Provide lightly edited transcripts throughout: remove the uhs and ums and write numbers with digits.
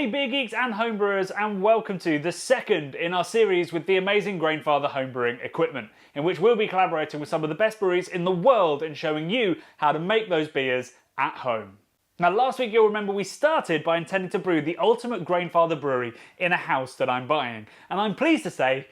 Hey beer geeks and homebrewers, and welcome to the second in our series with the amazing Grainfather homebrewing equipment, in which we'll be collaborating with some of the best breweries in the world and showing you how to make those beers at home. Now last week you'll remember we started by intending to brew the ultimate Grainfather brewery in a house that I'm buying, and I'm pleased to say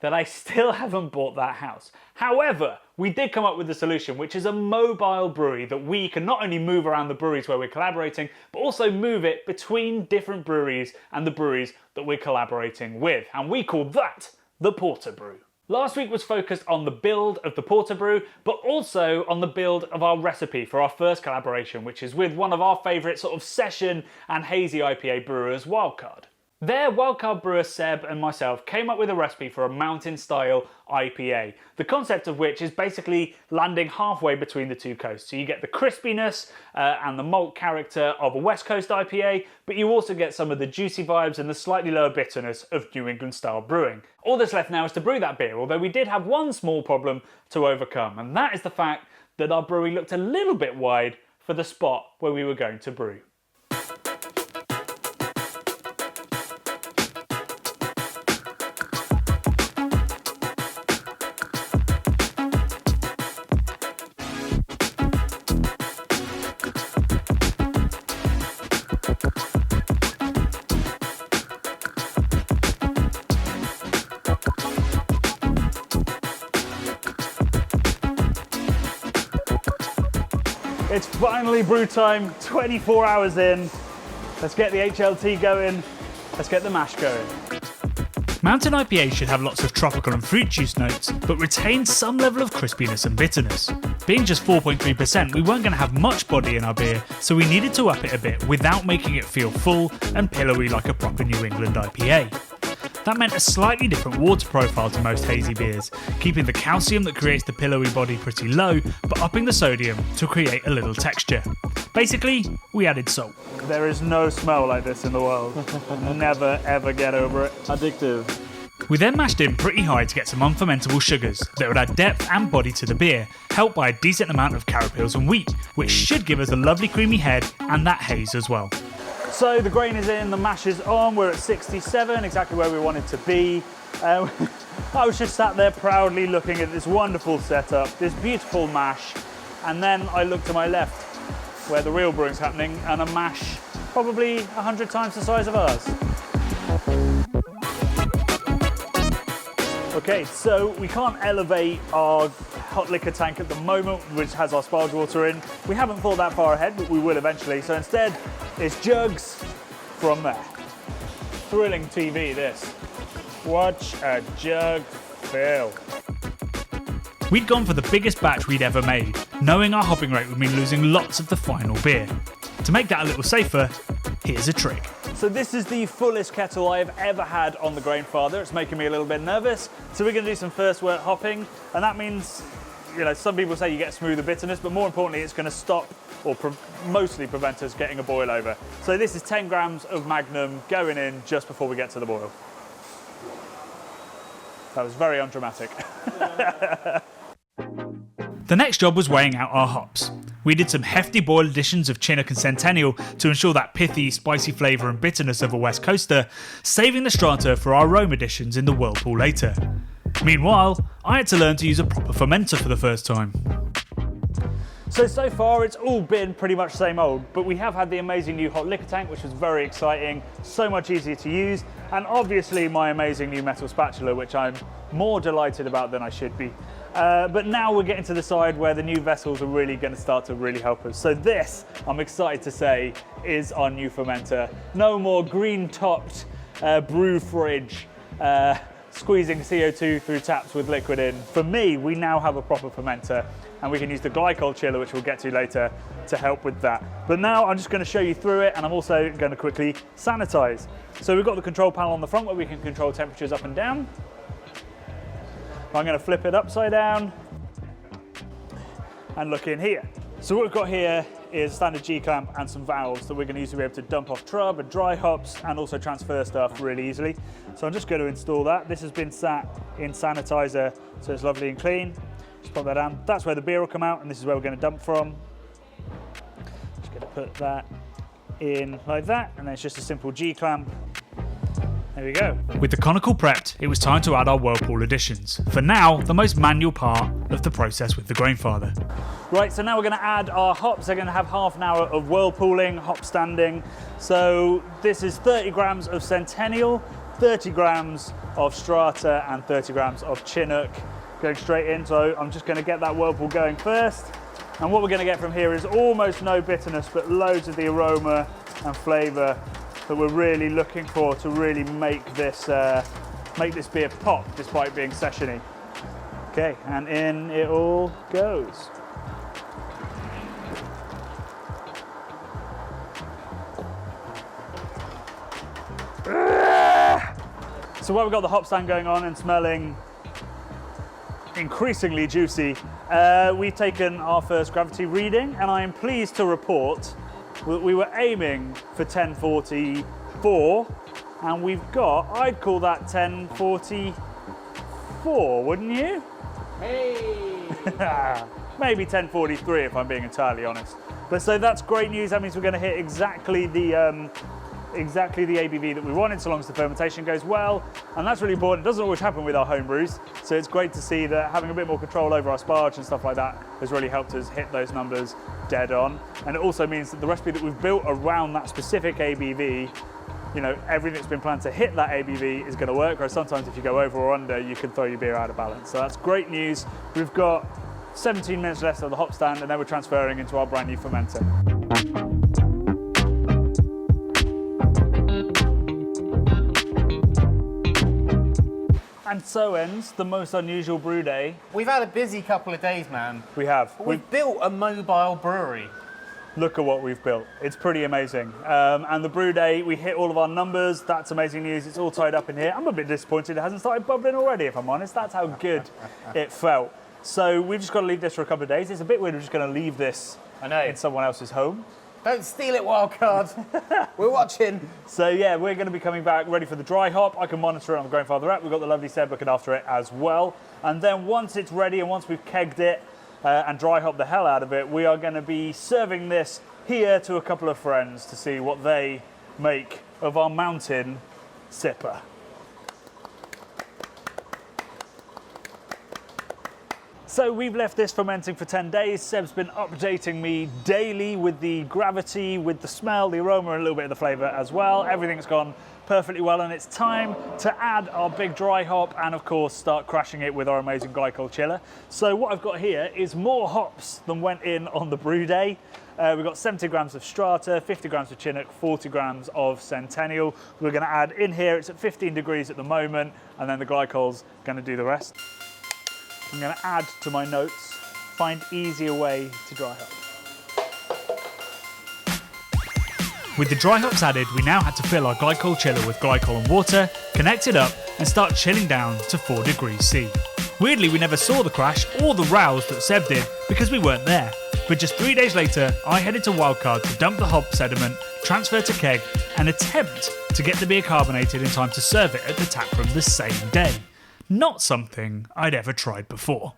that I still haven't bought that house. However, we did come up with a solution, which is a mobile brewery that we can not only move around the breweries where we're collaborating, but also move it between different breweries and the breweries that we're collaborating with. And we call that the Porter Brew. Last week was focused on the build of the Porter Brew, but also on the build of our recipe for our first collaboration, which is with one of our favourite sort of session and hazy IPA brewers, Wildcard. Their Wildcard brewer Seb and myself came up with a recipe for a mountain style IPA, the concept of which is basically landing halfway between the two coasts. So you get the crispiness and the malt character of a West Coast IPA, but you also get some of the juicy vibes and the slightly lower bitterness of New England style brewing. All that's left now is to brew that beer, although we did have one small problem to overcome, and that is the fact that our brewery looked a little bit wide for the spot where we were going to brew. It's finally brew time, 24 hours in. Let's get the HLT going, let's get the mash going. Mountain IPA should have lots of tropical and fruit juice notes, but retain some level of crispiness and bitterness. Being just 4.3%, we weren't going to have much body in our beer, so we needed to up it a bit without making it feel full and pillowy like a proper New England IPA. That meant a slightly different water profile to most hazy beers, keeping the calcium that creates the pillowy body pretty low, but upping the sodium to create a little texture. Basically, we added salt. There is no smell like this in the world. Never ever get over it. Addictive. We then mashed in pretty high to get some unfermentable sugars that would add depth and body to the beer, helped by a decent amount of carapils and wheat, which should give us a lovely creamy head and that haze as well. So the grain is in, the mash is on, we're at 67, exactly where we wanted to be. I was just sat there proudly looking at this wonderful setup, this beautiful mash, and then I looked to my left where the real brewing's happening, and a mash probably 100 times the size of ours. Okay, so we can't elevate our hot liquor tank at the moment, which has our sparge water in. We haven't thought that far ahead, but we will eventually. So instead, it's jugs from there. Thrilling TV, this. Watch a jug fill. We'd gone for the biggest batch we'd ever made, knowing our hopping rate would mean losing lots of the final beer. To make that a little safer, here's a trick. So this is the fullest kettle I've ever had on the Grainfather. It's making me a little bit nervous. So we're going to do some first wort hopping, and that means, you know, some people say you get smoother bitterness, but more importantly, it's going to stop or mostly prevent us getting a boil over. So this is 10 grams of Magnum going in just before we get to the boil. That was very undramatic. The next job was weighing out our hops. We did some hefty boil additions of Chinook and Centennial to ensure that pithy, spicy flavour and bitterness of a West Coaster, saving the strata for our Rome additions in the whirlpool later. Meanwhile, I had to learn to use a proper fermenter for the first time. So far it's all been pretty much same old, but we have had the amazing new hot liquor tank, which was very exciting, so much easier to use, and obviously my amazing new metal spatula, which I'm more delighted about than I should be. But now we're getting to the side where the new vessels are really going to start to really help us. So this, I'm excited to say, is our new fermenter. No more green-topped brew fridge, squeezing CO2 through taps with liquid in. For me, we now have a proper fermenter, and we can use the glycol chiller, which we'll get to later, to help with that. But now I'm just going to show you through it, and I'm also going to quickly sanitize. So we've got the control panel on the front where we can control temperatures up and down. I'm going to flip it upside down and look in here. So what we've got here is a standard G-clamp and some valves that we're going to use to be able to dump off trub and dry hops and also transfer stuff really easily. So I'm just going to install that. This has been sat in sanitizer, so it's lovely and clean. Just pop that down. That's where the beer will come out, and this is where we're going to dump from. Just going to put that in like that, and then it's just a simple G-clamp. There we go. With the conical prepped, it was time to add our whirlpool additions. For now, the most manual part of the process with the Grainfather. Right, so now we're going to add our hops. They're going to have half an hour of whirlpooling, hop standing. So this is 30 grams of Centennial, 30 grams of Strata, and 30 grams of Chinook going straight in. So I'm just going to get that whirlpool going first. And what we're going to get from here is almost no bitterness, but loads of the aroma and flavour that we're really looking for to really make this beer pop despite being sessiony. Okay, and in it all goes. So while we've got the hop stand going on and smelling increasingly juicy, we've taken our first gravity reading, and I am pleased to report that we were aiming for 1044, and we've got, I'd call that 1044, wouldn't you? Hey! Maybe 1043 if I'm being entirely honest. But so that's great news. That means we're going to hit exactly the ABV that we wanted, so long as the fermentation goes well. And that's really important. It doesn't always happen with our home brews, so it's great to see that having a bit more control over our sparge and stuff like that has really helped us hit those numbers dead on. And it also means that the recipe that we've built around that specific ABV, you know, everything that's been planned to hit that ABV is going to work, whereas sometimes if you go over or under, you can throw your beer out of balance. So that's great news. We've got 17 minutes left of the hop stand, and then we're transferring into our brand new fermenter. And so ends the most unusual brew day. We've had a busy couple of days, man. We have. We've built a mobile brewery. Look at what we've built. It's pretty amazing. And the brew day, we hit all of our numbers. That's amazing news. It's all tied up in here. I'm a bit disappointed it hasn't started bubbling already, if I'm honest. That's how good it felt. So we've just got to leave this for a couple of days. It's a bit weird. We're just going to leave this in someone else's home. Don't steal it, Wildcard. We're watching. So yeah, we're going to be coming back ready for the dry hop. I can monitor it on the Grainfather app. We've got the lovely Seb looking after it as well. And then once it's ready and once we've kegged it and dry hopped the hell out of it, we are going to be serving this here to a couple of friends to see what they make of our Mountain sipper. So we've left this fermenting for 10 days. Seb's been updating me daily with the gravity, with the smell, the aroma, and a little bit of the flavour as well. Everything's gone perfectly well, and it's time to add our big dry hop and of course start crashing it with our amazing glycol chiller. So what I've got here is more hops than went in on the brew day. We've got 70 grams of Strata, 50 grams of Chinook, 40 grams of Centennial. We're going to add in here, it's at 15 degrees at the moment, and then the glycol's going to do the rest. I'm going to add to my notes, find easier way to dry hop. With the dry hops added, we now had to fill our glycol chiller with glycol and water, connect it up, and start chilling down to 4 degrees C. Weirdly, we never saw the crash or the rouse that Seb did because we weren't there. But just 3 days later, I headed to Wildcard to dump the hop sediment, transfer to keg, and attempt to get the beer carbonated in time to serve it at the taproom the same day. Not something I'd ever tried before.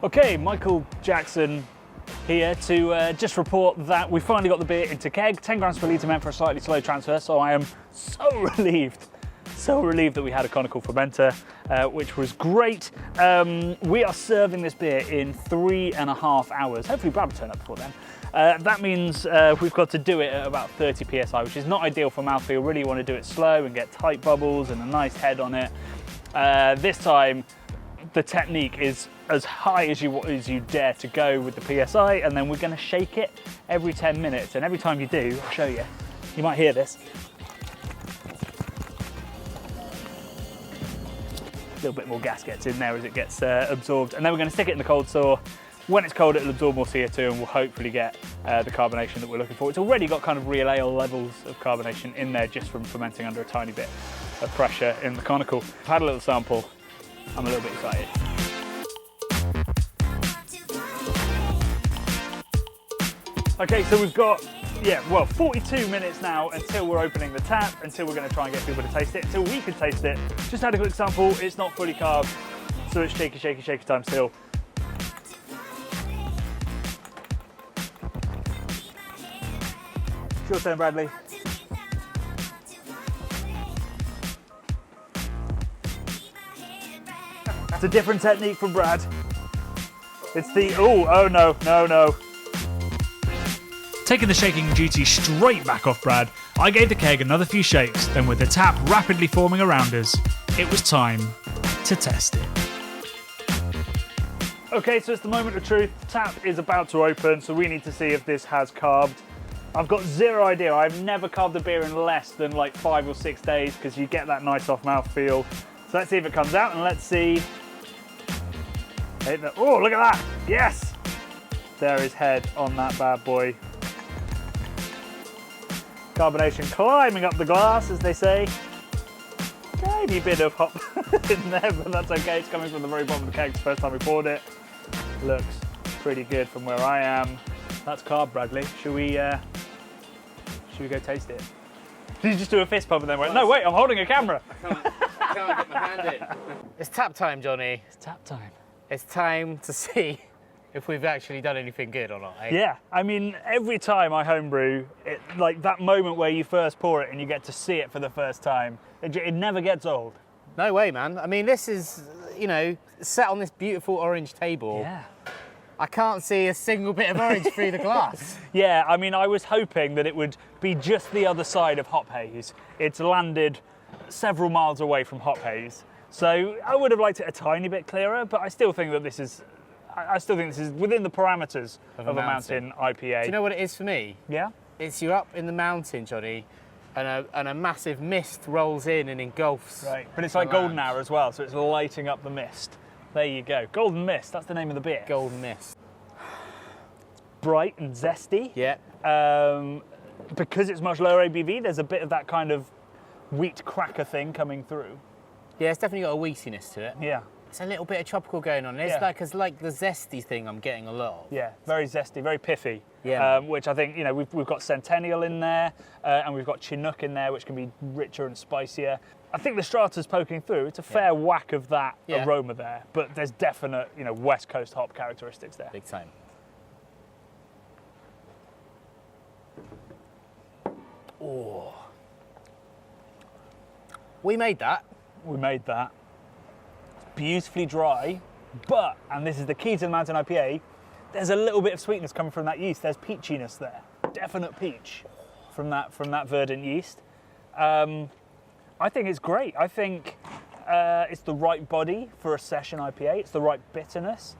Okay, Michael Jackson here to just report that we finally got the beer into keg. 10 grams per litre meant for a slightly slow transfer, so I am so relieved that we had a conical fermenter, which was great. We are serving this beer in 3.5 hours. Hopefully Brad will turn up before then. That means we've got to do it at about 30 psi, which is not ideal for mouthfeel. Really want to do it slow and get tight bubbles and a nice head on it. This time, the technique is as high as you dare to go with the PSI, and then we're going to shake it every 10 minutes. And every time you do, I'll show you. You might hear this. A little bit more gas gets in there as it gets absorbed, and then we're going to stick it in the cold store. When it's cold, it'll absorb more CO2 and we'll hopefully get the carbonation that we're looking for. It's already got kind of real ale levels of carbonation in there just from fermenting under a tiny bit of pressure in the conical. I've had a little sample. I'm a little bit excited. Okay, so we've got yeah, well, 42 minutes now until we're opening the tap, until we're going to try and get people to taste it, until we can taste it. Just had a quick sample. It's not fully carved, so it's shaky, shaky, shaky time still. It's your turn, Bradley. It's a different technique from Brad. It's the, oh no, no, no. Taking the shaking duty straight back off Brad, I gave the keg another few shakes, then with the tap rapidly forming around us, it was time to test it. Okay, so it's the moment of truth. The tap is about to open, so we need to see if this has carved. I've got zero idea. I've never carved a beer in less than like 5 or 6 days because you get that nice off mouth feel. So let's see if it comes out and let's see. Oh, look at that. Yes. There is head on that bad boy. Carbonation climbing up the glass, as they say. Tiny bit of hop in there, but that's okay. It's coming from the very bottom of the keg. It's the first time we poured it. Looks pretty good from where I am. That's carb, Bradley. Should we go taste it? Did you just do a fist pump and then went, no, wait, I'm holding a camera. I can't get my hand in. It's tap time, Johnny. It's tap time. It's time to see if we've actually done anything good or not. Eh? Yeah, I mean, every time I homebrew, like that moment where you first pour it and you get to see it for the first time, it never gets old. No way, man. I mean, this is, you know, set on this beautiful orange table. Yeah. I can't see a single bit of orange through the glass. Yeah, I mean, I was hoping that it would be just the other side of hop haze. It's landed several miles away from hop haze. So I would have liked it a tiny bit clearer, but I still think that this is, within the parameters of a Mountain IPA. Do you know what it is for me? Yeah? It's you're up in the mountain, Johnny, and a massive mist rolls in and engulfs. Right, but it's like golden hour as well, so it's lighting up the mist. There you go. Golden Mist, that's the name of the beer. Golden mist. Bright and zesty. Yeah. Because it's much lower ABV, there's a bit of that kind of wheat cracker thing coming through. Yeah, it's definitely got a wheatiness to it. Yeah. It's a little bit of tropical going on. It's like the zesty thing I'm getting a lot of. Yeah, very zesty, very piffy. Yeah. Which I think, you know, we've got Centennial in there, and we've got Chinook in there, which can be richer and spicier. I think the Strata's poking through. It's a fair whack of that aroma there, but there's definite, you know, West Coast hop characteristics there. Big time. Oh. We made that. We made that. It's beautifully dry, but, and this is the key to the Mountain IPA, there's a little bit of sweetness coming from that yeast. There's peachiness there. Definite peach from that verdant yeast. I think it's great. I think it's the right body for a session IPA. It's the right bitterness.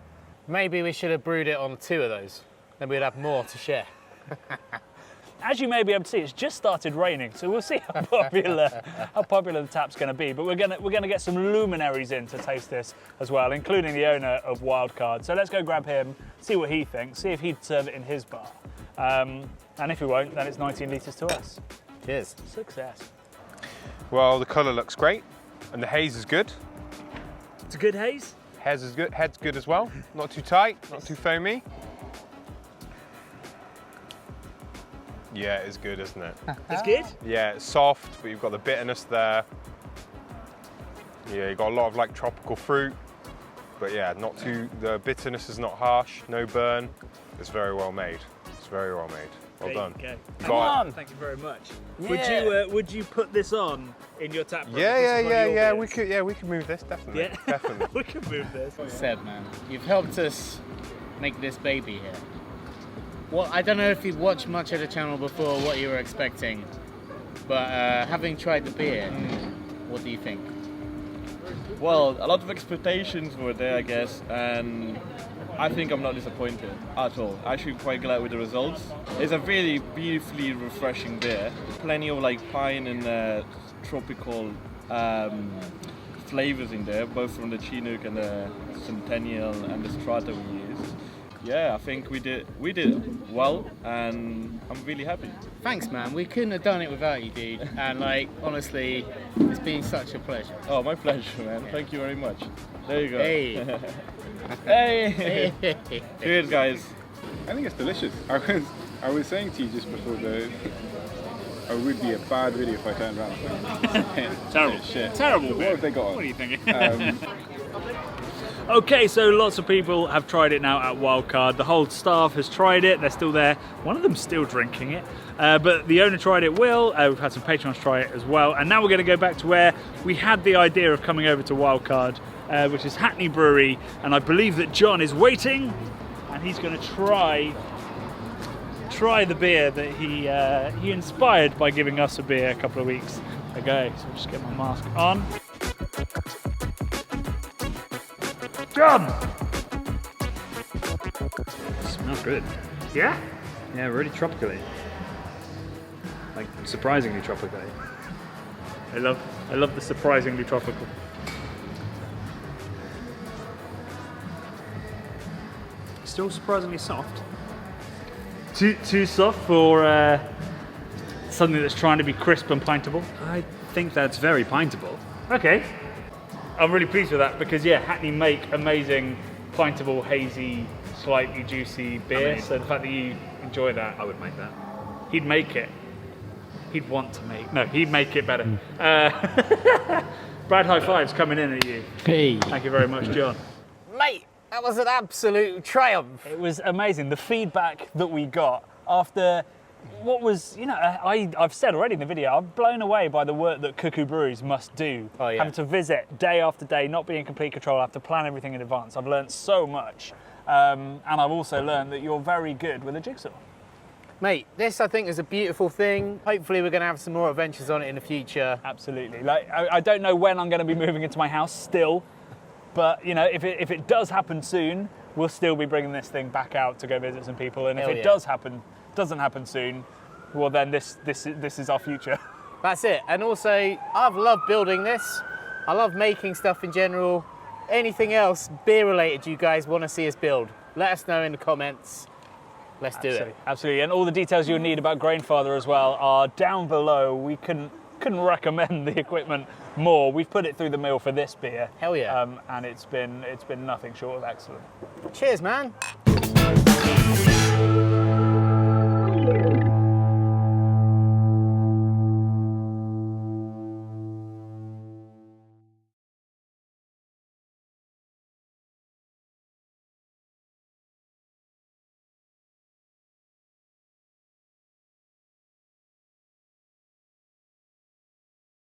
Maybe we should have brewed it on 2 of those. Then we'd have more to share. As you may be able to see, it's just started raining, so we'll see how popular the tap's going to be. But we're going to get some luminaries in to taste this as well, including the owner of Wildcard. So let's go grab him, see what he thinks, see if he'd serve it in his bar. And if he won't, then it's 19 litres to us. Cheers. Success. Well, the colour looks great, and the haze is good. It's a good haze. Haze is good. Head's good as well. Not too tight, not too foamy. Yeah, it's good, isn't it? It's good? Yeah, it's soft, but you've got the bitterness there. Yeah, you've got a lot of like tropical fruit, but yeah, not too. The bitterness is not harsh, no burn. It's very well made. It's very well made. Well done. Okay. Come on. Thank you very much. Yeah. Would you put this on in your tap room? Yeah. We could move this definitely. Yeah. Definitely. We can move this. Seb, man, you've helped us make this baby here. Well, I don't know if you've watched much of the channel before, what you were expecting, but having tried the beer, what do you think? Well, a lot of expectations were there, I guess, and I think I'm not disappointed at all. Actually quite glad with the results. It's a really beautifully refreshing beer. Plenty of like pine and tropical flavors in there, both from the Chinook and the Centennial and the Strata we used. Yeah, I think we did well, and I'm really happy. Thanks, man. We couldn't have done it without you, dude. And like, honestly, it's been such a pleasure. Oh, my pleasure, man. Thank you very much. There you go. Hey. Hey. Cheers, guys. I think it's delicious. I was saying to you just before it would be a bad video if I turned around. Terrible. Shit. Terrible. What have they got on? What are you thinking? Um, Okay, so lots of people have tried it now at Wildcard. The whole staff has tried it. They're still there. One of them's still drinking it. But the owner tried it, Will. We've had some patrons try it as well. And now we're going to go back to where we had the idea of coming over to Wildcard, which is Hackney Brewery. And I believe that John is waiting, and he's going to try the beer that he inspired by giving us a beer a couple of weeks ago. So I'll just get my mask on. John! Smells good. Yeah? Yeah, really tropically. Like surprisingly tropically. I love the surprisingly tropical. Still surprisingly soft. Too soft for something that's trying to be crisp and pintable. I think that's very pintable. Okay. I'm really pleased with that because yeah, Hackney make amazing pintable, hazy, slightly juicy beer. I mean, so the fact that you enjoy that, I would make that. he'd make it. He'd want to make. No, he'd make it better. Brad, high fives coming in at you. Hey. Thank you very much, John. Mate, that was an absolute triumph. It was amazing. The feedback that we got after what was, I've said already in the video, I'm blown away by the work that Cuckoo Breweries must do. Oh, yeah. Having to visit day after day, not be in complete control, have to plan everything in advance. I've learned so much. And I've also learned that you're very good with a jigsaw. Mate, this I think is a beautiful thing. Hopefully we're going to have some more adventures on it in the future. Absolutely. Like, I don't know when I'm going to be moving into my house still, but if it does happen soon, we'll still be bringing this thing back out to go visit some people. And if Hell it yeah. doesn't happen soon, well then this is our future. That's it. And also, I've loved building this. I love making stuff in general. Anything else beer related you guys want to see us build, let us know in the comments. Let's do it. Absolutely. And all the details you'll need about Grainfather as well are down below. We couldn't recommend the equipment more. We've put it through the mill for this beer. Hell yeah. And it's been nothing short of excellent. Cheers, man.